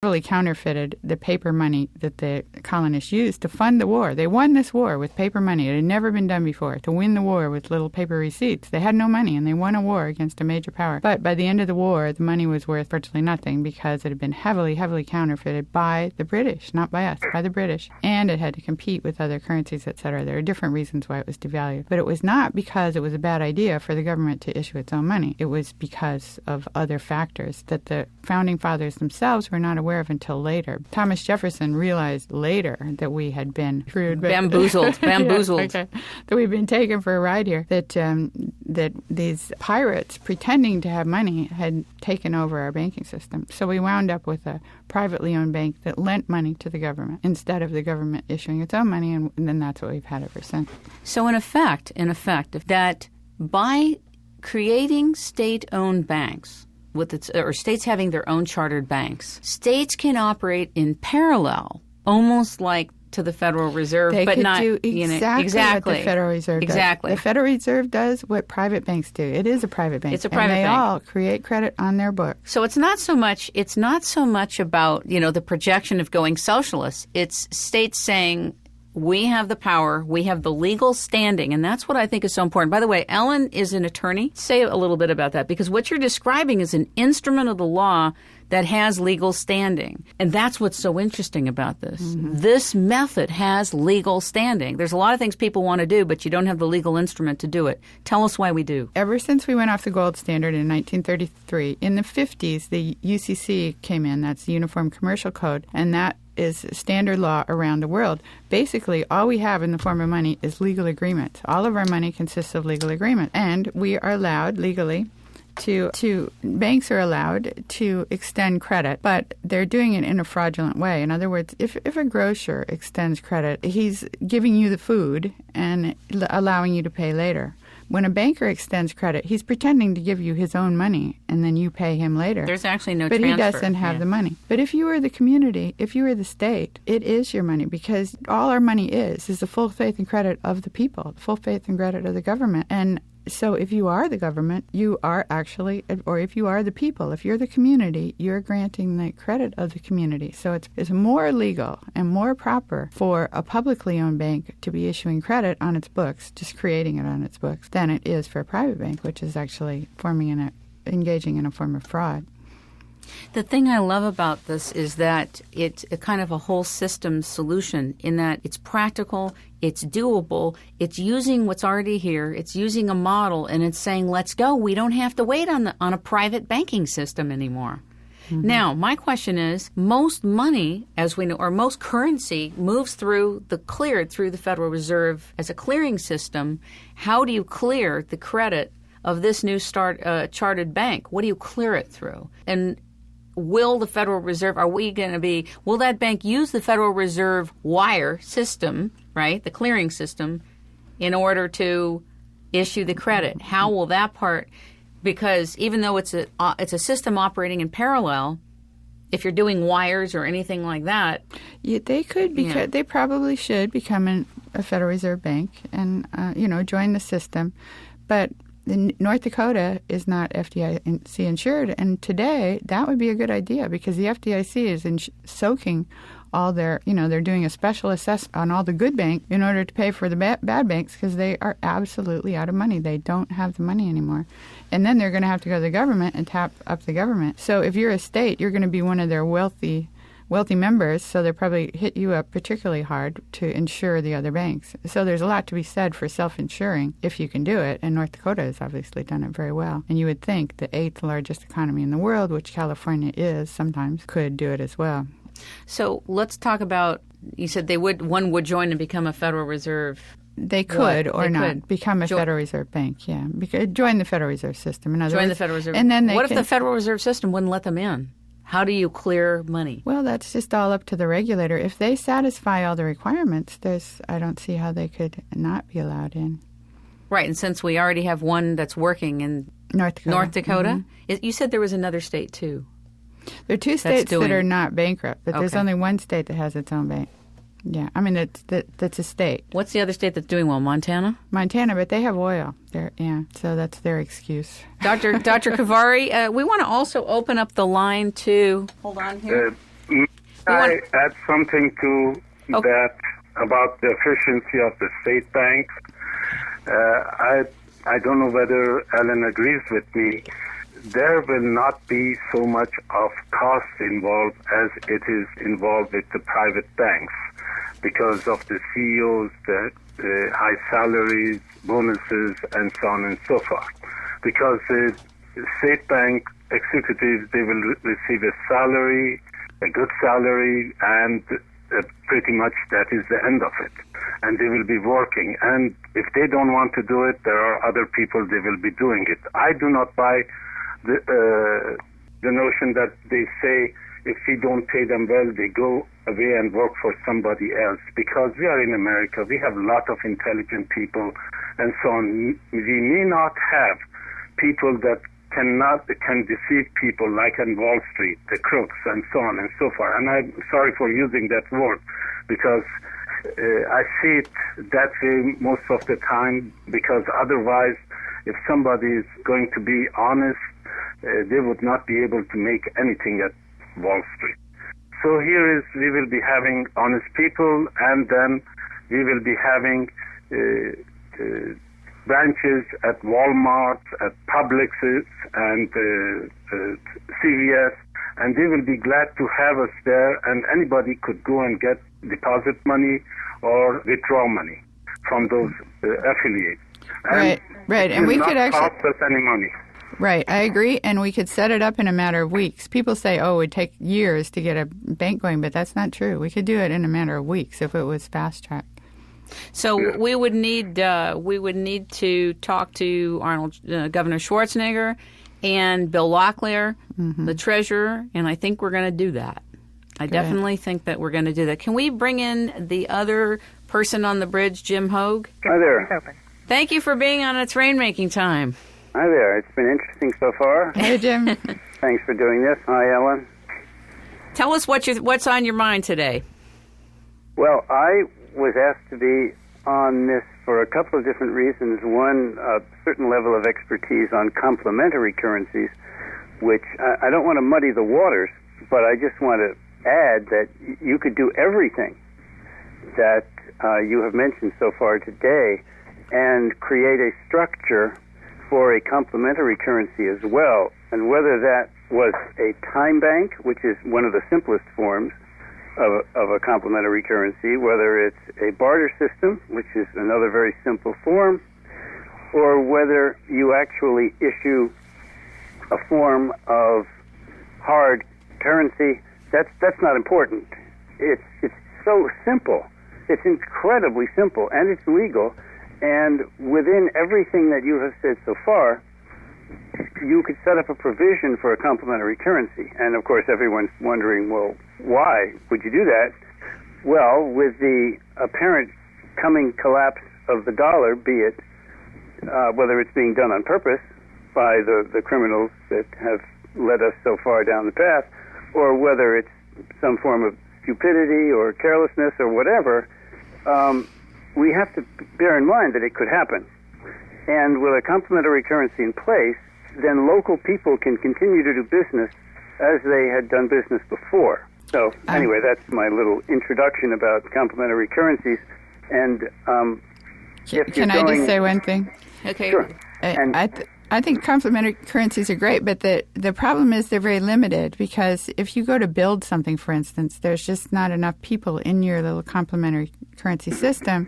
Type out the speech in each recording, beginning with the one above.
heavily counterfeited the paper money that the colonists used to fund the war. They won this war with paper money. It had never been done before, to win the war with little paper receipts. They had no money, and they won a war against a major power. But by the end of the war, the money was worth virtually nothing because it had been heavily, heavily counterfeited by the British, not by us, by the British. And it had to compete with other currencies, etc. There are different reasons why it was devalued. But it was not because it was a bad idea for the government to issue its own money. It was because of other factors that the founding fathers themselves were not aware of until later. Thomas Jefferson realized later that we had been screwed. Bamboozled. Yeah, okay. That we'd been taken for a ride here. That these pirates, pretending to have money, had taken over our banking system. So we wound up with a privately owned bank that lent money to the government instead of the government issuing its own money, and then that's what we've had ever since. So in effect, that by creating state-owned banks, or states having their own chartered banks, states can operate in parallel, almost like to the Federal Reserve, they but could not do exactly what the Federal Reserve does. Exactly. The Federal Reserve does what private banks do. It is a private bank. It's a private bank. And they all create credit on their books. So it's not so much about, the projection of going socialist. It's states saying, we have the power, we have the legal standing, and that's what I think is so important. By the way, Ellen is an attorney. Say a little bit about that, because what you're describing is an instrument of the law that has legal standing. And that's what's so interesting about this. Mm-hmm. This method has legal standing. There's a lot of things people want to do, but you don't have the legal instrument to do it. Tell us why we do. Ever since we went off the gold standard in 1933, in the 50s, the UCC came in. That's the Uniform Commercial Code, and that is standard law around the world. Basically, all we have in the form of money is legal agreements. All of our money consists of legal agreements. And we are allowed legally banks are allowed to extend credit, but they're doing it in a fraudulent way. In other words, if a grocer extends credit, he's giving you the food and allowing you to pay later. When a banker extends credit, he's pretending to give you his own money, and then you pay him later. There's actually no transfer. But he doesn't have yeah. the money. But if you were the community, if you were the state, it is your money, because all our money is the full faith and credit of the people, the full faith and credit of the government. And so if you are the government, you are actually, or if you are the people, if you're the community, you're granting the credit of the community. So it's more legal and more proper for a publicly owned bank to be issuing credit on its books, just creating it on its books, than it is for a private bank, which is actually engaging in a form of fraud. The thing I love about this is that it's a kind of a whole system solution in that it's practical, it's doable, it's using what's already here, it's using a model, and it's saying, let's go. We don't have to wait on a private banking system anymore. Mm-hmm. Now, my question is, most money, as we know, or most currency moves through the Federal Reserve as a clearing system. That do you clear the credit of this new chartered bank? What do you clear it through? And will the Federal Reserve, will that bank use the Federal Reserve wire system, right, the clearing system, in order to issue the credit? How will that part, because even though it's a system operating in parallel, if you're doing wires or anything like that. Yeah, they could, they probably should become a Federal Reserve Bank and, join the system. But North Dakota is not FDIC insured, and today that would be a good idea because the FDIC is soaking all their, they're doing a special assessment on all the good banks in order to pay for the bad banks because they are absolutely out of money. They don't have the money anymore. And then they're going to have to go to the government and tap up the government. So if you're a state, you're going to be one of their wealthy members, so they'll probably hit you up particularly hard to insure the other banks. So there's a lot to be said for self-insuring if you can do it, and North Dakota has obviously done it very well. And you would think the 8th largest economy in the world, which California is sometimes, could do it as well. So let's talk about, you said one would join and become a Federal Reserve. They could become a Federal Reserve Bank, yeah. Join the Federal Reserve System. In other words, the Federal Reserve. And then if the Federal Reserve System wouldn't let them in? How do you clear money? Well, that's just all up to the regulator. If they satisfy all the requirements, I don't see how they could not be allowed in. Right, and since we already have one that's working in North Dakota, mm-hmm. You said there was another state too. There are two states that are not bankrupt, but there's only one state that has its own bank. Yeah, I mean, that's a state. What's the other state that's doing well? Montana? Montana, but they have oil. So that's their excuse. Dr. Khavari, we want to also open up the line to... Hold on here. I add something to that about the efficiency of the state banks. I don't know whether Ellen agrees with me. There will not be so much of cost involved as it is involved with the private banks because of the CEOs, the high salaries, bonuses, and so on and so forth. Because the state bank executives, they will receive a salary, a good salary, and pretty much that is the end of it. And they will be working. And if they don't want to do it, there are other people, they will be doing it. I do not buy the notion that they say if we don't pay them well, they go away and work for somebody else. Because we are in America, we have a lot of intelligent people and so on. We may not have people that can deceive people like on Wall Street, the crooks and so on and so forth. And I'm sorry for using that word because I see it that way most of the time, because otherwise if somebody is going to be honest, they would not be able to make anything at Wall Street. So here is, we will be having honest people, and then we will be having branches at Walmart, at Publix, and CVS, and they will be glad to have us there, and anybody could go and get deposit money or withdraw money from those affiliates. And right. And we could actually cost us any money. Right, I agree, and we could set it up in a matter of weeks. People say, it would take years to get a bank going, but that's not true. We could do it in a matter of weeks if it was fast-tracked. So we would need to talk to Governor Schwarzenegger and Bill Locklear, the treasurer, and I think we're going to do that. I definitely think that we're going to do that. Can we bring in the other person on the bridge, Jim Hogue? Hi there. Thank you for being on It's Rainmaking Time. Hi there. It's been interesting so far. Hey, Jim. Thanks for doing this. Hi, Ellen. Tell us what's on your mind today. Well, I was asked to be on this for a couple of different reasons. One, a certain level of expertise on complementary currencies, which I don't want to muddy the waters, but I just want to add that you could do everything that you have mentioned so far today and create a structure for a complementary currency as well. And whether that was a time bank, which is one of the simplest forms of a complementary currency, whether it's a barter system, which is another very simple form, or whether you actually issue a form of hard currency, that's not important. It's so simple. It's incredibly simple, and it's legal. And within everything that you have said so far, you could set up a provision for a complementary currency. And, of course, everyone's wondering, well, why would you do that? Well, with the apparent coming collapse of the dollar, be it whether it's being done on purpose by the criminals that have led us so far down the path, or whether it's some form of stupidity or carelessness or whatever, we have to bear in mind that it could happen. And with a complementary currency in place, then local people can continue to do business as they had done business before. So anyway, that's my little introduction about complementary currencies. And can I just say one thing? Okay. Sure. I think complementary currencies are great, but the problem is they're very limited, because if you go to build something, for instance, there's just not enough people in your little complementary currency system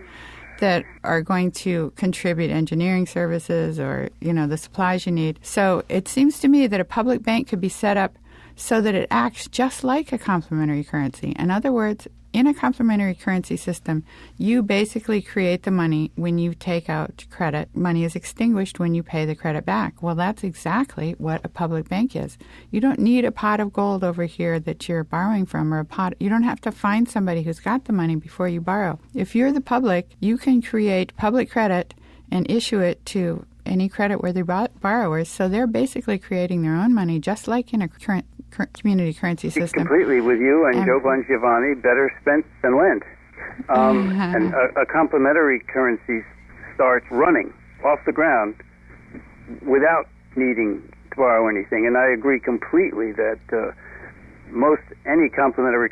that are going to contribute engineering services or, the supplies you need. So it seems to me that a public bank could be set up so that it acts just like a complementary currency. In other words, in a complementary currency system, you basically create the money when you take out credit. Money is extinguished when you pay the credit back. Well, that's exactly what a public bank is. You don't need a pot of gold over here that you're borrowing from, or a pot. You don't have to find somebody who's got the money before you borrow. If you're the public, you can create public credit and issue it to any credit-worthy borrowers. So they're basically creating their own money, just like in a current community currency system. Completely with you and Joe Bongiovanni, better spent than lent. And a complementary currency starts running off the ground without needing to borrow anything. And I agree completely that most any complementary